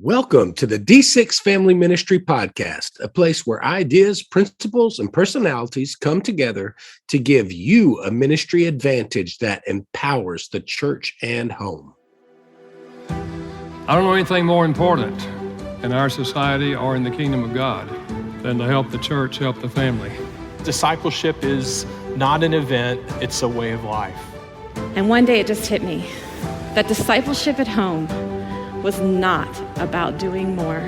Welcome to the D6 Family Ministry Podcast, a place where ideas, principles, and personalities come together to give you a ministry advantage that empowers the church and home. I don't know anything more important in our society or in the kingdom of God than to help the church, help the family. Discipleship is not an event, it's a way of life. And one day it just hit me that discipleship at home was not about doing more.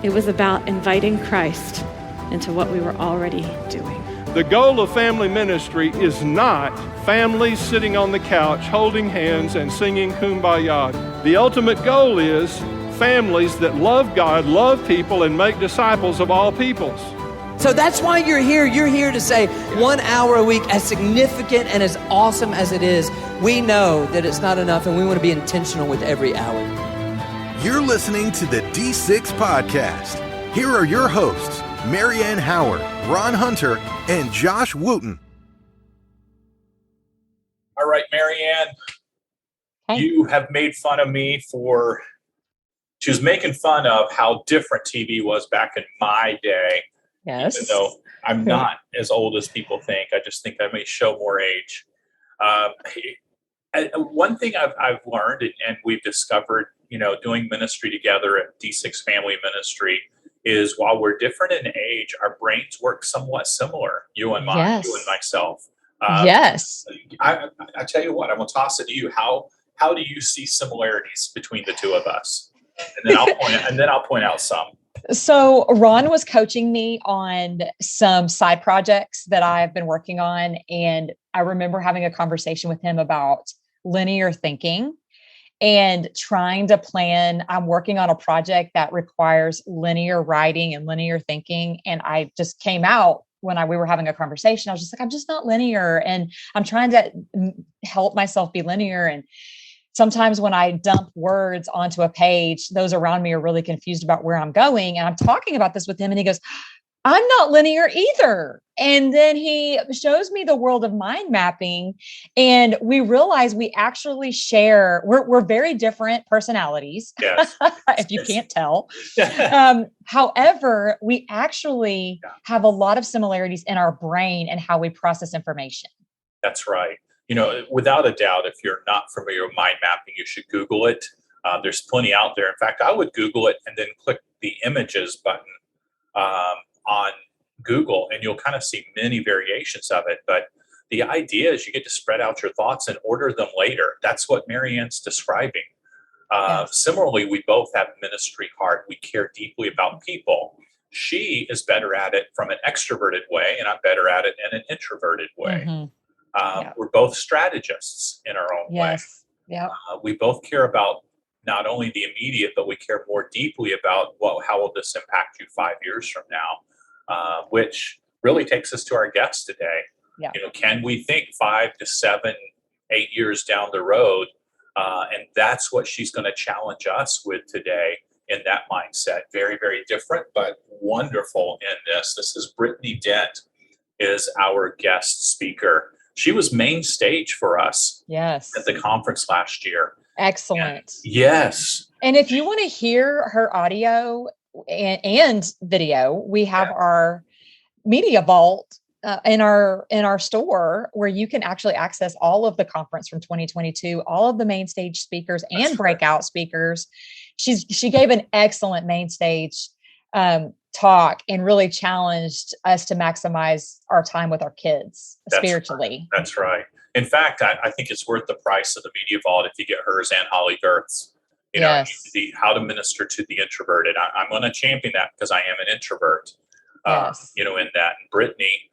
It was about inviting Christ into what we were already doing. The goal of family ministry is not families sitting on the couch holding hands and singing Kumbaya. The ultimate goal is families that love God, love people, and make disciples of all peoples. So that's why you're here. You're here to say 1 hour a week, as significant and as awesome as it is, we know that it's not enough and we want to be intentional with every hour. You're listening to the D6 Podcast. Here are your hosts, Marianne Howard, Ron Hunter, and Josh Wooten. All right, Marianne, You have made fun of me she was making fun of how different TV was back in my day. Yes. Even though I'm not as old as people think. I just think I may show more age. One thing I've learned and we've discovered, doing ministry together at D6 Family Ministry is while we're different in age, our brains work somewhat similar, you and myself. Yes. I tell you what, I'm going to toss it to you. How do you see similarities between the two of us? And then I'll point out some. So Ron was coaching me on some side projects that I've been working on. And I remember having a conversation with him about linear thinking and trying to plan. I'm working on a project that requires linear writing and linear thinking. And I just came out when we were having a conversation. I was just like, I'm just not linear. And I'm trying to help myself be linear. And sometimes when I dump words onto a page, those around me are really confused about where I'm going. And I'm talking about this with him and he goes, I'm not linear either. And then he shows me the world of mind mapping. And we realize we actually share, we're very different personalities, yes. if you can't tell. However, we actually have a lot of similarities in our brain and how we process information. That's right. Without a doubt, if you're not familiar with mind mapping, you should Google it. There's plenty out there. In fact, I would Google it and then click the images button on Google, and you'll kind of see many variations of it. But the idea is you get to spread out your thoughts and order them later. That's what Marianne's describing. Yes. Similarly, we both have ministry heart. We care deeply about people. She is better at it from an extroverted way, and I'm better at it in an introverted way. Mm-hmm. We're both strategists in our own way. Yep. We both care about not only the immediate, but we care more deeply about how will this impact you 5 years from now, which really takes us to our guest today. Yeah. Can we think 5 to 7, 8 years down the road? And that's what she's going to challenge us with today in that mindset. Very, very different, but wonderful in this. This is Britney Dent is our guest speaker. She was main stage for us at the conference last year. Excellent. Yes. And if you want to hear her audio and video, we have our media vault in our store where you can actually access all of the conference from 2022, all of the main stage speakers and breakout speakers. She gave an excellent main stage talk and really challenged us to maximize our time with our kids spiritually. That's right. In fact, I think it's worth the price of the Media Vault if you get hers and Holly Girth's. How to minister to the introverted. I'm going to champion that because I am an introvert. In that. And Brittany,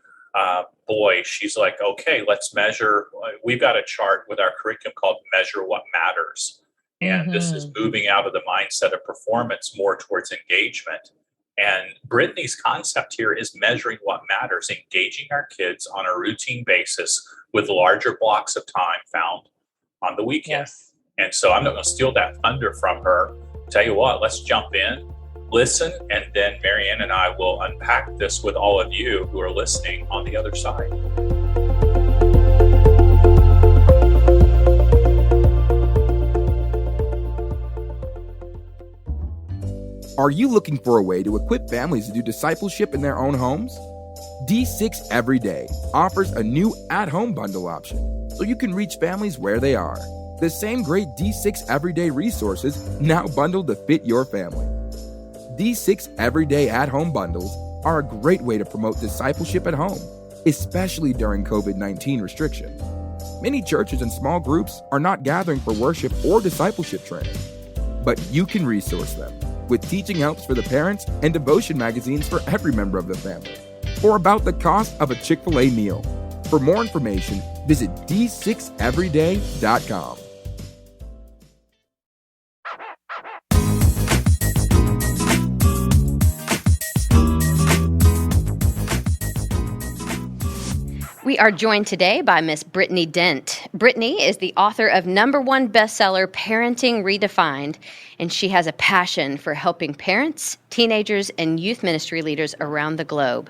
she's like, okay, let's measure. We've got a chart with our curriculum called Measure What Matters. And this is moving out of the mindset of performance more towards engagement. And Brittany's concept here is measuring what matters, engaging our kids on a routine basis with larger blocks of time found on the weekend. Yes. And so I'm not going to steal that thunder from her. Tell you what, let's jump in, listen, and then Marianne and I will unpack this with all of you who are listening on the other side. Are you looking for a way to equip families to do discipleship in their own homes? D6 Everyday offers a new at-home bundle option, so you can reach families where they are. The same great D6 Everyday resources now bundled to fit your family. D6 Everyday at-home bundles are a great way to promote discipleship at home, especially during COVID-19 restrictions. Many churches and small groups are not gathering for worship or discipleship training, but you can resource them with teaching helps for the parents and devotion magazines for every member of the family, or about the cost of a Chick-fil-A meal. For more information, visit d6everyday.com. We are joined today by Miss Britney Dent. Britney is the author of #1 bestseller, Parenting Redefined, and she has a passion for helping parents, teenagers, and youth ministry leaders around the globe.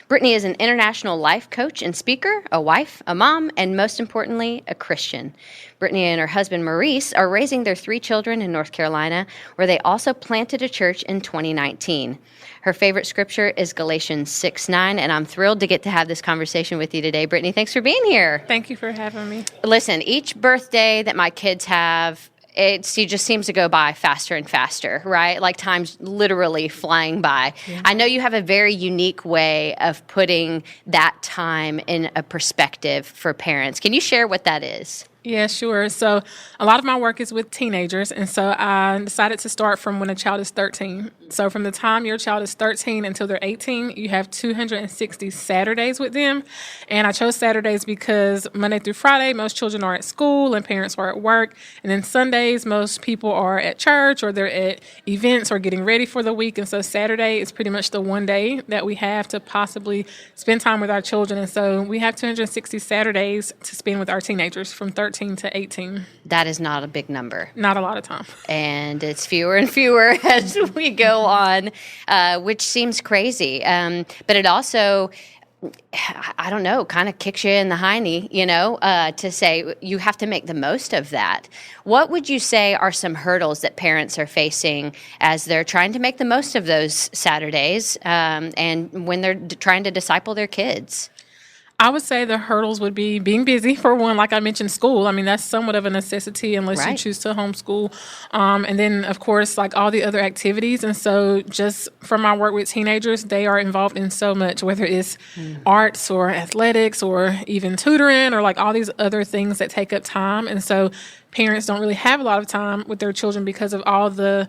Britney is an international life coach and speaker, a wife, a mom, and most importantly, a Christian. Britney and her husband, Maurice, are raising their 3 children in North Carolina, where they also planted a church in 2019. Her favorite scripture is Galatians 6:9, and I'm thrilled to get to have this conversation with you today. Britney, thanks for being here. Thank you for having me. Listen, each birthday that my kids have, it just seems to go by faster and faster, right? Like time's literally flying by. Yeah. I know you have a very unique way of putting that time in a perspective for parents. Can you share what that is? Yeah, sure. So a lot of my work is with teenagers, and so I decided to start from when a child is 13. So from the time your child is 13 until they're 18, you have 260 Saturdays with them. And I chose Saturdays because Monday through Friday, most children are at school and parents are at work. And then Sundays, most people are at church or they're at events or getting ready for the week. And so Saturday is pretty much the one day that we have to possibly spend time with our children. And so we have 260 Saturdays to spend with our teenagers from 13 to 18. That is not a big number. Not a lot of time. And it's fewer and fewer as we go on, which seems crazy. But it also, I don't know, kind of kicks you in the hiney, to say you have to make the most of that. What would you say are some hurdles that parents are facing as they're trying to make the most of those Saturdays and when they're trying to disciple their kids? I would say the hurdles would be being busy, for one. Like I mentioned, school. I mean, that's somewhat of a necessity unless you choose to homeschool. And then, of course, like all the other activities. And so just from my work with teenagers, they are involved in so much, whether it's arts or athletics or even tutoring or like all these other things that take up time. And so parents don't really have a lot of time with their children because of all the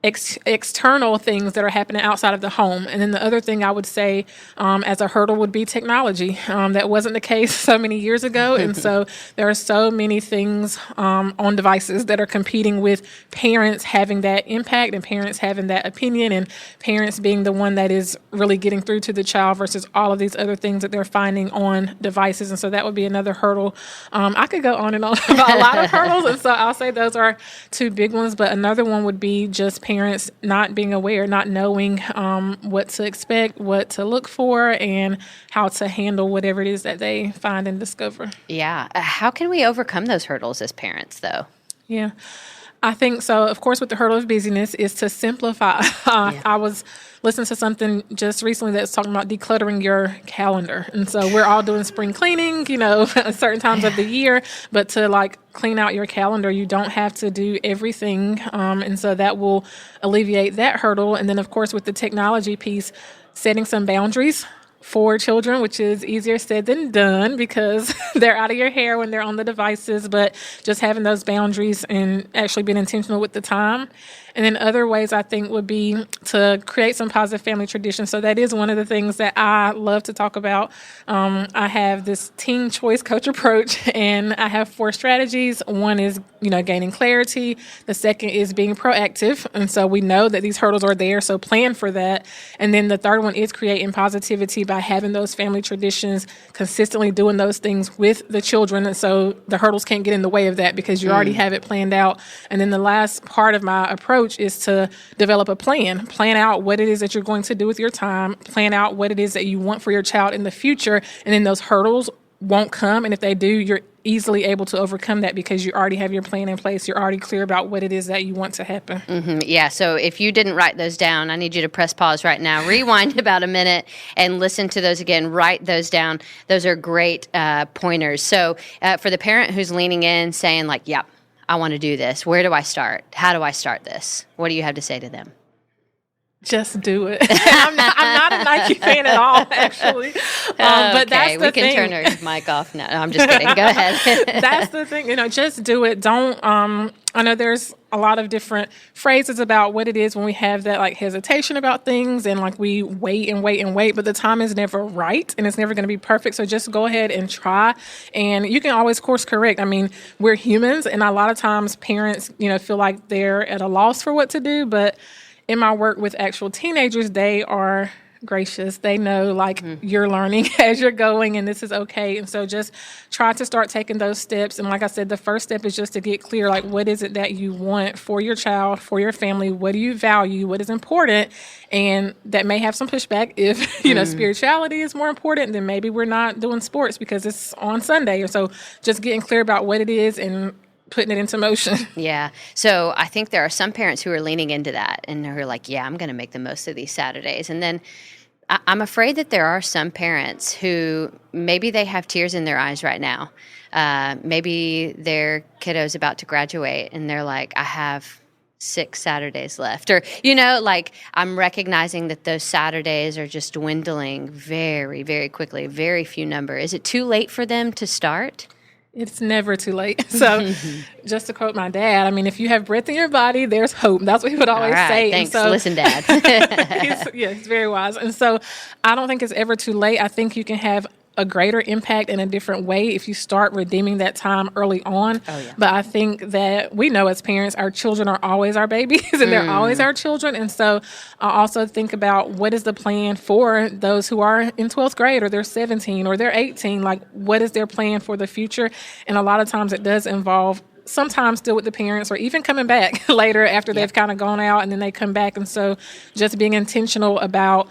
external things that are happening outside of the home. And then the other thing I would say as a hurdle would be technology. That wasn't the case so many years ago. And so there are so many things on devices that are competing with parents having that impact and parents having that opinion and parents being the one that is really getting through to the child versus all of these other things that they're finding on devices. And so that would be another hurdle. I could go on and on about a lot of hurdles. And so I'll say those are 2 big ones. But another one would be just parents not being aware, not knowing what to expect, what to look for, and how to handle whatever it is that they find and discover. Yeah. How can we overcome those hurdles as parents, though? Yeah. I think so. Of course, with the hurdle of busyness is to simplify. I was listening to something just recently that's talking about decluttering your calendar. And so we're all doing spring cleaning, at certain times of the year, but to clean out your calendar, you don't have to do everything. And so that will alleviate that hurdle. And then, of course, with the technology piece, setting some boundaries for children, which is easier said than done because they're out of your hair when they're on the devices, but just having those boundaries and actually being intentional with the time. And then other ways I think would be to create some positive family traditions. So that is one of the things that I love to talk about. I have this teen choice coach approach and I have 4 strategies. One is, gaining clarity. The second is being proactive. And so we know that these hurdles are there, so plan for that. And then the third one is creating positivity by having those family traditions, consistently doing those things with the children. And so the hurdles can't get in the way of that because you already have it planned out. And then the last part of my approach is to develop a plan out what it is that you're going to do with your time, plan out what it is that you want for your child in the future. And then those hurdles won't come. And if they do, you're easily able to overcome that because you already have your plan in place. You're already clear about what it is that you want to happen. Mm-hmm. Yeah. So if you didn't write those down, I need you to press pause right now, rewind about a minute and listen to those again. Write those down. Those are great pointers. So for the parent who's leaning in saying like, yep, I want to do this. Where do I start? How do I start this? What do you have to say to them? Just do it. I'm not a Nike fan at all, actually. But that's the thing. We can turn our mic off now. No, I'm just kidding. Go ahead. That's the thing. Just do it. Don't. I know there's a lot of different phrases about what it is when we have that like hesitation about things and like we wait and wait and wait, but the time is never right and it's never going to be perfect. So just go ahead and try, and you can always course correct. I mean, we're humans, and a lot of times parents, feel like they're at a loss for what to do, but in my work with actual teenagers, they are gracious. They know like you're learning as you're going and this is okay. And so just try to start taking those steps. And like I said, the first step is just to get clear, like what is it that you want for your child, for your family? What do you value? What is important? And that may have some pushback if, spirituality is more important, then maybe we're not doing sports because it's on Sunday. Or so just getting clear about what it is and putting it into motion. Yeah. So I think there are some parents who are leaning into that and who are like, yeah, I'm going to make the most of these Saturdays. And then I'm afraid that there are some parents who maybe they have tears in their eyes right now. Maybe their kiddo's about to graduate and they're like, I have 6 Saturdays left. Or, I'm recognizing that those Saturdays are just dwindling very, very quickly, very few number. Is it too late for them to start? It's never too late. So just to quote my dad, I mean, if you have breath in your body, there's hope. That's what he would always say. Thanks. And so, listen, Dad. he's very wise. And so I don't think it's ever too late. I think you can have a greater impact in a different way if you start redeeming that time early on. Oh, yeah. But I think that we know as parents, our children are always our babies and they're always our children. And so I also think about what is the plan for those who are in 12th grade or they're 17 or they're 18, like what is their plan for the future? And a lot of times it does involve sometimes still with the parents or even coming back later after they've kind of gone out and then they come back. And so just being intentional about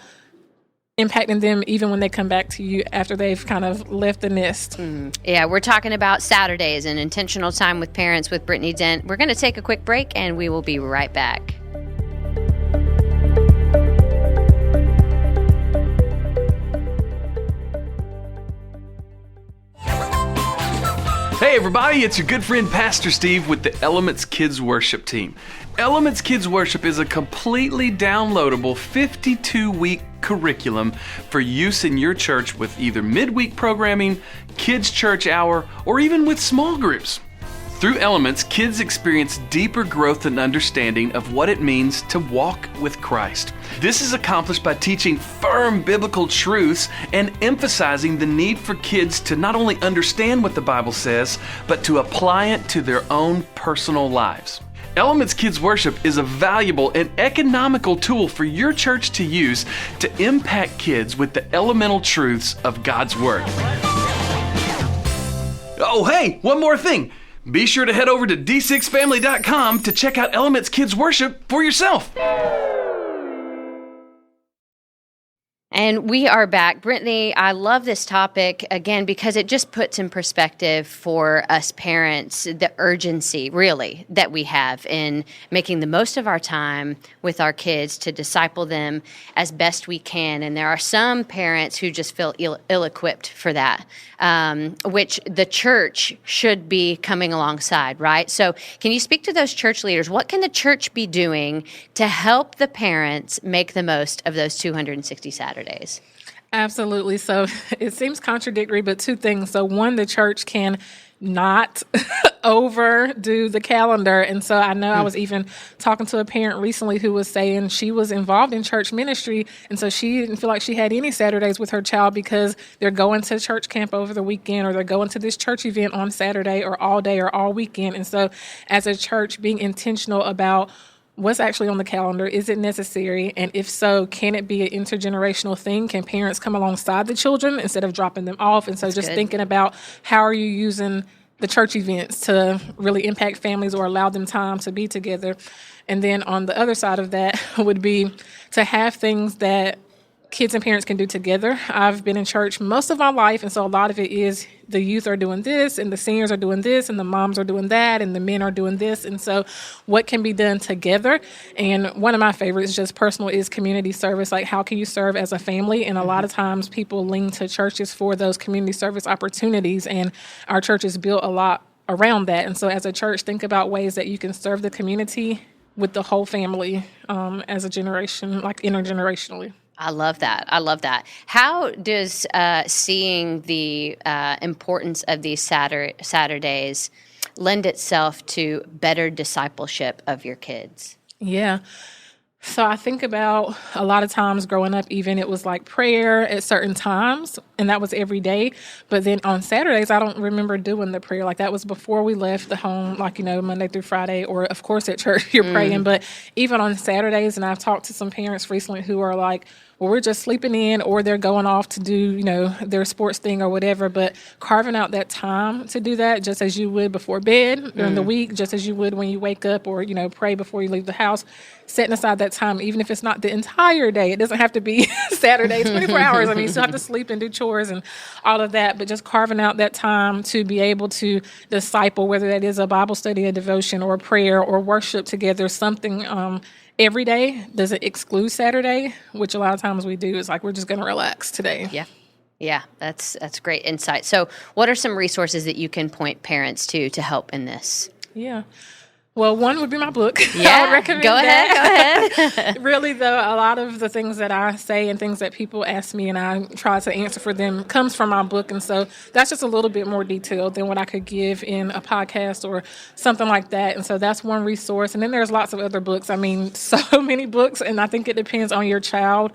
impacting them even when they come back to you after they've kind of left the nest. Yeah, we're talking about Saturdays and intentional time with parents with Britney Dent. We're going to take a quick break and we will be right back. Hey everybody, it's your good friend Pastor Steve with the Elements Kids Worship team. Elements Kids Worship is a completely downloadable 52-week curriculum for use in your church with either midweek programming, kids' church hour, or even with small groups. Through Elements, kids experience deeper growth and understanding of what it means to walk with Christ. This is accomplished by teaching firm biblical truths and emphasizing the need for kids to not only understand what the Bible says, but to apply it to their own personal lives. Elements Kids Worship is a valuable and economical tool for your church to use to impact kids with the elemental truths of God's Word. Oh, hey, one more thing. Be sure to head over to d6family.com to check out Elements Kids Worship for yourself. And we are back. Brittany, I love this topic, again, because it just puts in perspective for us parents the urgency, really, that we have in making the most of our time with our kids to disciple them as best we can. And there are some parents who just feel ill-equipped for that, which the church should be coming alongside, right? So can you speak to those church leaders? What can the church be doing to help the parents make the most of those 260 Saturdays? Absolutely. So it seems contradictory, but 2 things. So one, the church can not overdo the calendar. And so I know I was even talking to a parent recently who was saying she was involved in church ministry. And so she didn't feel like she had any Saturdays with her child because they're going to church camp over the weekend or they're going to this church event on Saturday or all day or all weekend. And so as a church, being intentional about what's actually on the calendar, is it necessary? And if so, can it be an intergenerational thing? Can parents come alongside the children instead of dropping them off? And so just thinking about how are you using the church events to really impact families or allow them time to be together. And then on the other side of that would be to have things that kids and parents can do together. I've been in church most of my life, and so a lot of it is the youth are doing this, and the seniors are doing this, and the moms are doing that, and the men are doing this. And so what can be done together? And one of my favorites, just personal, is community service. Like, how can you serve as a family? And a lot of times people lean to churches for those community service opportunities, and our church is built a lot around that. And so as a church, think about ways that you can serve the community with the whole family as a generation, like intergenerationally. I love that. I love that. How does seeing the importance of these Saturdays lend itself to better discipleship of your kids? Yeah. So I think about a lot of times growing up, even it was like prayer at certain times, and that was every day. But then on Saturdays, I don't remember doing the prayer. Like, that was before we left the home, like, Monday through Friday, or of course at church you're praying. But even on Saturdays, and I've talked to some parents recently who are like, well, we're just sleeping in, or they're going off to do, their sports thing or whatever. But carving out that time to do that, just as you would before bed during the week, just as you would when you wake up, or, pray before you leave the house, setting aside that time, even if it's not the entire day. It doesn't have to be Saturday, 24 hours. I mean, you still have to sleep and do chores and all of that, but just carving out that time to be able to disciple, whether that is a Bible study, a devotion, or prayer, or worship together, something every day. Doesn't exclude Saturday, which a lot of times we do. Is like, we're just going to relax today. Yeah, that's great insight. So what are some resources that you can point parents to help in this? Yeah. Well, one would be my book. Yeah, I would recommend go that. ahead. Really, though, a lot of the things that I say and things that people ask me and I try to answer for them comes from my book. And so that's just a little bit more detailed than what I could give in a podcast or something like that. And so that's one resource. And then there's lots of other books. I mean, so many books. And I think it depends on your child,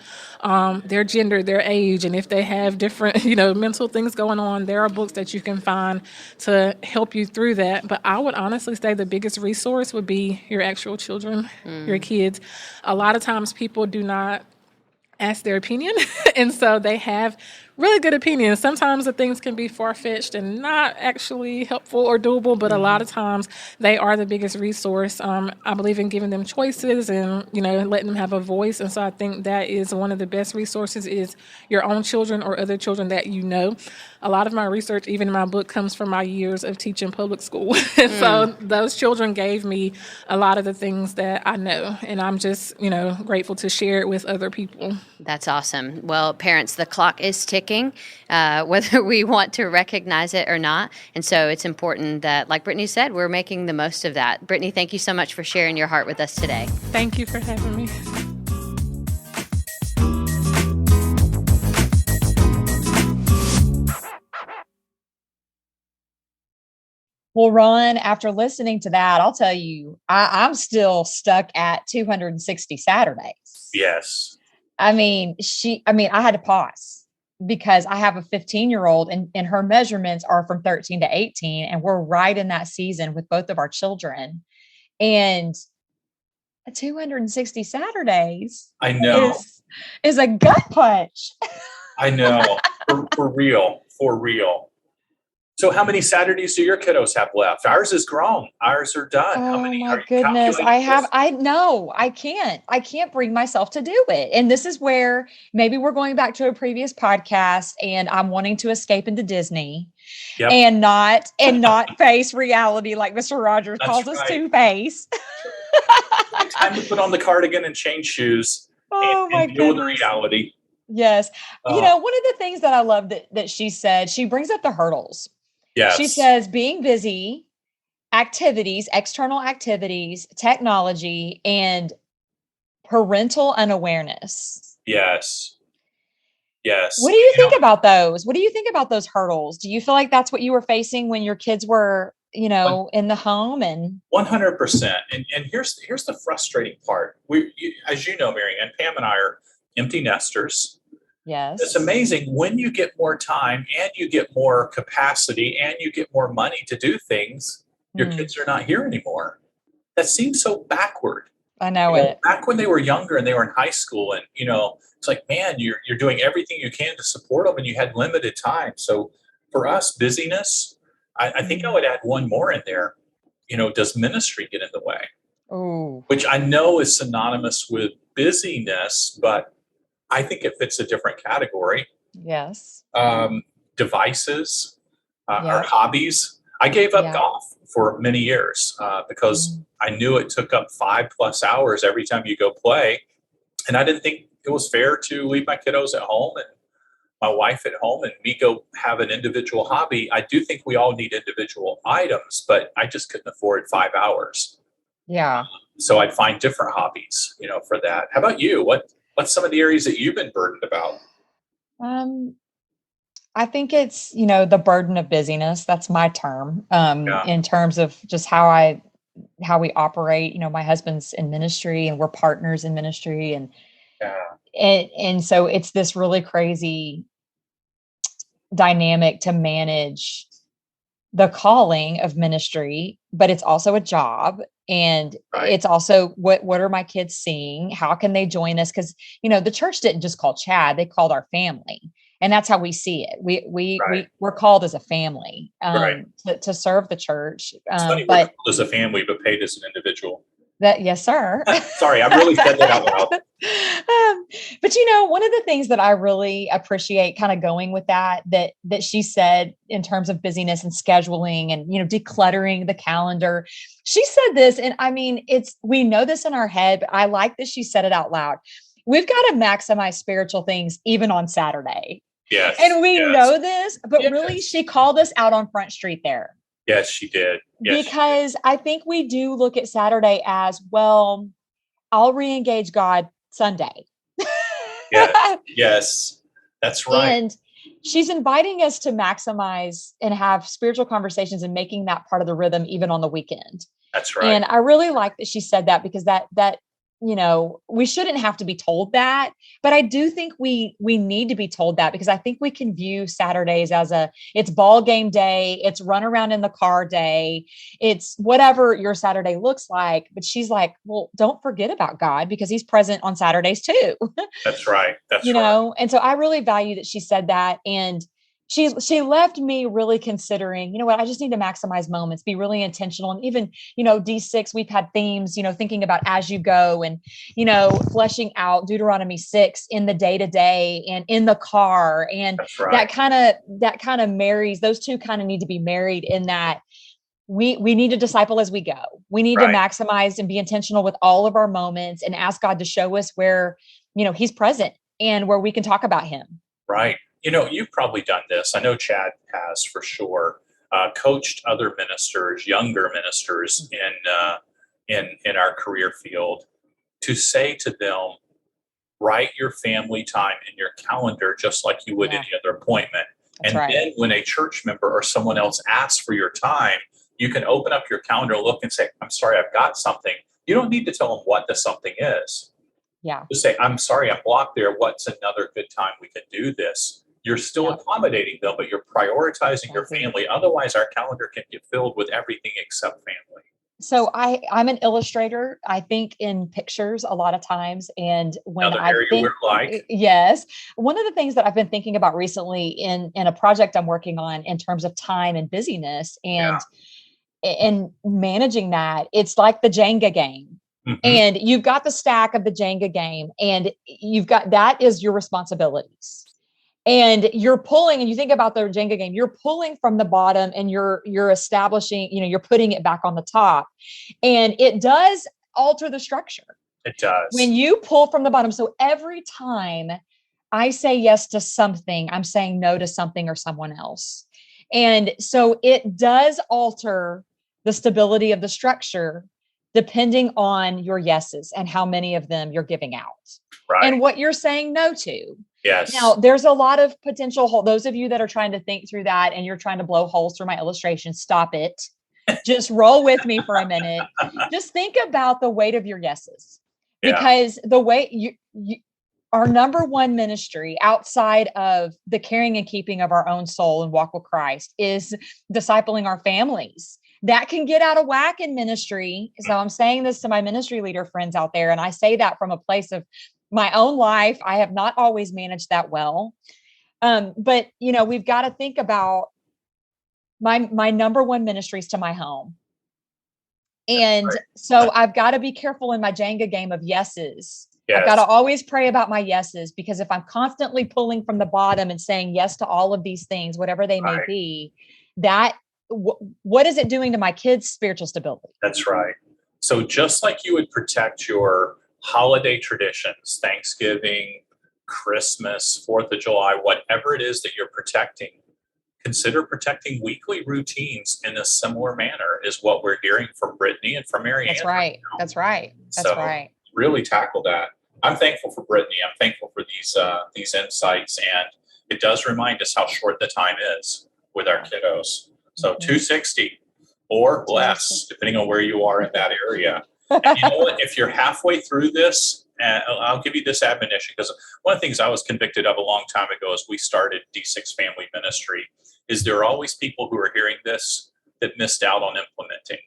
their gender, their age, and if they have different, mental things going on. There are books that you can find to help you through that. But I would honestly say the biggest resource would be your actual children, your kids. A lot of times people do not ask their opinion, and so they have really good opinions. Sometimes the things can be far-fetched and not actually helpful or doable, but a lot of times they are the biggest resource. I believe in giving them choices and, letting them have a voice. And so I think that is one of the best resources is your own children or other children that you know. A lot of my research, even in my book, comes from my years of teaching public school. And so those children gave me a lot of the things that I know. And I'm just, grateful to share it with other people. That's awesome. Well, parents, the clock is ticking, whether we want to recognize it or not. And so it's important that, like Britney said, we're making the most of that. Britney, thank you so much for sharing your heart with us today. Thank you for having me. Well, Ron, after listening to that, I'll tell you, I'm still stuck at 260 Saturdays. Yes. I had to pause because I have a 15-year-old and her measurements are from 13 to 18. And we're right in that season with both of our children. And 260 Saturdays I know is a gut punch. I know. For real. So how many Saturdays do your kiddos have left? Ours is grown. Ours are done. How many my goodness. I can't bring myself to do it. And this is where maybe we're going back to a previous podcast and I'm wanting to escape into Disney and not face reality like Mr. Rogers calls us to face. Time to put on the cardigan and change shoes and deal with the reality. Yes. One of the things that I love that she said, she brings up the hurdles. Yes. She says being busy, activities, external activities, technology, and parental unawareness. Yes. What do you think about those? What do you think about those hurdles? Do you feel like that's what you were facing when your kids were, in the home? And 100%. And here's the frustrating part. As you know, Mary and Pam and I are empty nesters. Yes. It's amazing when you get more time and you get more capacity and you get more money to do things, your kids are not here anymore. That seems so backward. I know it. Back when they were younger and they were in high school and, it's like, man, you're doing everything you can to support them and you had limited time. So for us, busyness, I think I would add one more in there. Does ministry get in the way? Oh. Which I know is synonymous with busyness, but I think it fits a different category. Yes. Devices, or hobbies. I gave up golf for many years because I knew it took up 5+ hours every time you go play. And I didn't think it was fair to leave my kiddos at home and my wife at home and me go have an individual hobby. I do think we all need individual items, but I just couldn't afford 5 hours. Yeah. So I'd find different hobbies, for that. How about you? What's some of the areas that you've been burdened about? I think it's, the burden of busyness. That's my term, in terms of just how we operate. My husband's in ministry and we're partners in ministry. And so it's this really crazy dynamic to manage the calling of ministry, but it's also a job. And it's also what are my kids seeing? How can they join us? Because, the church didn't just call Chad, they called our family. And that's how we see it. We're called as a family to serve the church. It's funny, we're called as a family, but paid as an individual. Yes, sir. Sorry, I really said that out loud. But one of the things that I really appreciate kind of going with that she said in terms of busyness and scheduling and, decluttering the calendar, she said this, and I mean, we know this in our head, but I like that she said it out loud. We've got to maximize spiritual things even on Saturday. Yes. And we know this, but really she called us out on Front Street there. Yes, she did. Yes, because she did. I think we do look at Saturday as, well, I'll re-engage God Sunday. Yes, that's right. And she's inviting us to maximize and have spiritual conversations and making that part of the rhythm even on the weekend. That's right. And I really like that she said that, because that we shouldn't have to be told that, but I do think we need to be told that, because I think we can view Saturdays as it's ball game day, it's run around in the car day, it's whatever your Saturday looks like. But she's like, well, don't forget about God, because he's present on Saturdays too. That's right. That's right. And so I really value that she said that. And she left me really considering, what, I just need to maximize moments, be really intentional. And even, D6, we've had themes, thinking about as you go and, fleshing out Deuteronomy 6 in the day-to-day and in the car. And that kind of marries, those two kind of need to be married in that we need to disciple as we go. We need to maximize and be intentional with all of our moments and ask God to show us where, he's present and where we can talk about him. Right. You've probably done this. I know Chad has for sure. Coached other ministers, younger ministers in our career field, to say to them, write your family time in your calendar just like you would any other appointment. That's and then when a church member or someone else asks for your time, you can open up your calendar, look and say, I'm sorry, I've got something. You don't need to tell them what the something is. Yeah. Just say, I'm sorry, I'm blocked there. What's another good time we can do this? You're still accommodating them, but you're prioritizing your family. Otherwise, our calendar can get filled with everything except family. So I'm an illustrator. I think in pictures a lot of times. And when yes, one of the things that I've been thinking about recently in a project I'm working on in terms of time and busyness and managing that, it's like the Jenga game. Mm-hmm. And you've got the stack of the Jenga game, and that is your responsibilities. And you're pulling, and you think about the Jenga game, you're pulling from the bottom and you're establishing, you're putting it back on the top, and it does alter the structure. It does. When you pull from the bottom. So every time I say yes to something, I'm saying no to something or someone else. And so it does alter the stability of the structure depending on your yeses and how many of them you're giving out. Right. And what you're saying no to. Yes. Now, there's a lot of potential. Those of you that are trying to think through that and you're trying to blow holes through my illustration, stop it. Just roll with me for a minute. Just think about the weight of your yeses, because the way our number one ministry outside of the caring and keeping of our own soul and walk with Christ is discipling our families. That can get out of whack in ministry. So I'm saying this to my ministry leader friends out there. And I say that from a place of my own life. I have not always managed that well. But we've got to think about my number one ministry is to my home. And so I've got to be careful in my Jenga game of yeses Yes. I've got to always pray about my yeses, because if I'm constantly pulling from the bottom and saying yes to all of these things, whatever they may be, that what is it doing to my kids' spiritual stability? That's right. So just like you would protect your holiday traditions, Thanksgiving, Christmas, 4th of July, whatever it is that you're protecting, consider protecting weekly routines in a similar manner is what we're hearing from Brittany and from Mary Ann. That's right. That's right. That's right. Really tackle that. I'm thankful for Brittany. I'm thankful for these insights, and it does remind us how short the time is with our kiddos. So 260 or less, depending on where you are in that area. And you know what? If you're halfway through this, I'll give you this admonition, because one of the things I was convicted of a long time ago as we started D6 Family Ministry is there are always people who are hearing this that missed out on implementing.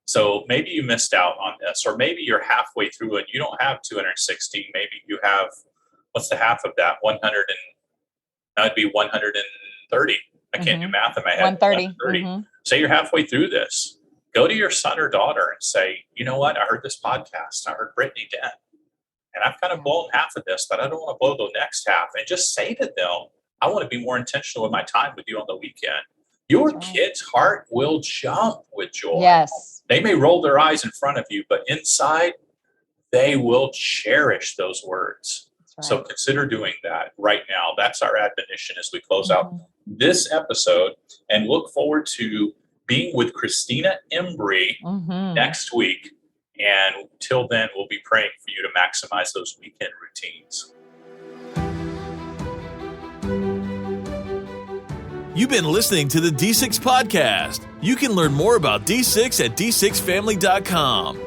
So maybe you missed out on this, or maybe you're halfway through and you don't have 260. Maybe you have, what's the half of that? 100 and that'd be 130. I can't do math in my head. 130. Say you're halfway through this. Go to your son or daughter and say, you know what? I heard this podcast. I heard Britney Dent. And I've kind of blown half of this, but I don't want to blow the next half. And just say to them, I want to be more intentional with my time with you on the weekend. Your kid's heart will jump with joy. Yes. They may roll their eyes in front of you, but inside, they will cherish those words. Right. So consider doing that right now. That's our admonition as we close out this episode, and look forward to being with Christina Embry next week. And till then, we'll be praying for you to maximize those weekend routines. You've been listening to the D6 Podcast. You can learn more about D6 at d6family.com.